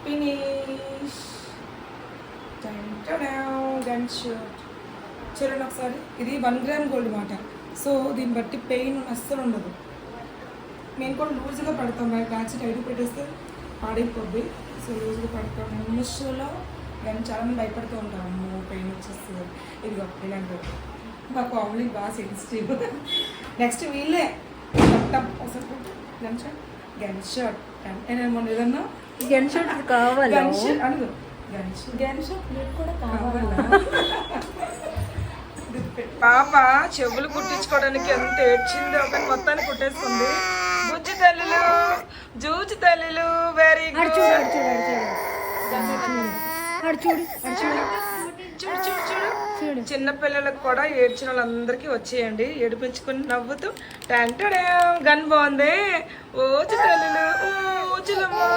Finish. Gun shoot చూడండి ఒకసారి. ఇది 1 గ్రామ్ గోల్డ్ మాట. సో దీన్ని బట్టి పెయిన్ అస్సలు ఉండదు. మేము కూడా లూజ్గా పడతాం, బ్యాక్ టైట్ పెట్టేస్తే పాడైపోద్ది. సో లూజ్గా పడతాం. నిమిషంలో గన్ చాలా మంది భయపడుతూ ఉంటాం, అమ్మో పెయిన్ వచ్చేస్తుంది. ఇదిగో ఇలాంటివి మా కామెడీ బాగా సెన్సిటివ్. నెక్స్ట్ వీళ్ళే మొత్తం గన్ షాట్. గన్ షాట్ నేను మొన్న ఏదన్నా గన్ షాట్ కావాలి. గన్ షాట్ అడుగు. గన్ షాట్ కూడా కావాలి. పాప చెవులు కుట్టించుకోవడానికి ఎంత ఏడ్చిందో, కానీ మొత్తాన్ని కుట్టేసుకుంది. బుజ్జి తల్లులు, జూజి తల్లులు, వెరీ గుడ్. చూడు చిన్న పిల్లలకు కూడా ఏడ్చిన వాళ్ళందరికీ వచ్చేయండి. ఏడిపించుకుని నవ్వుతూ టంటడే గన్ బాగుంది. ఓచి తల్లులు, ఓచులమ్మా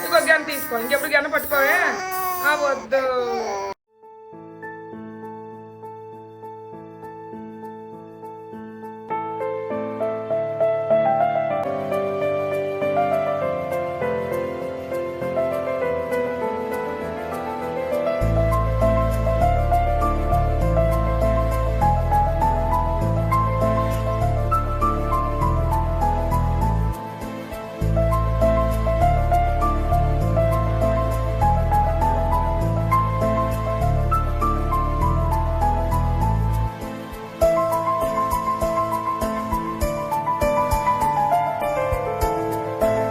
ఇంకో గన్ తీసుకో. ఇంకెప్పుడు గన్న పట్టుకోవే వద్దు.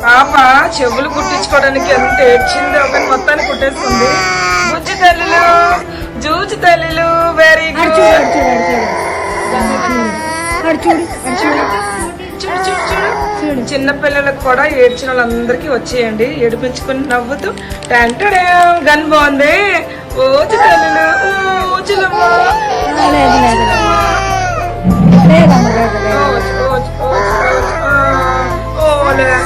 పాప చెవులు కుట్టించుకోవడానికి ఎంత ఏడ్చిందో, కానీ మొత్తాన్ని కుట్టేసుకుంది. బుజ్జి తల్లులు, జూజి తల్లులు, వెరీ గుడ్. చూడు చిన్న పిల్లలకు కూడా ఏడ్చిన వాళ్ళందరికీ వచ్చేయండి. ఏడిపించుకుని నవ్వుతూ టంటడే గన్ బాగుంది. ఓచి తల్లులు, ఓచులమ్మా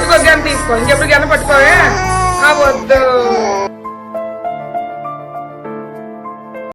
ఇంకో గన్ తీసుకో. ఇంకెప్పుడు గన్న పట్టుకోవే వద్దు.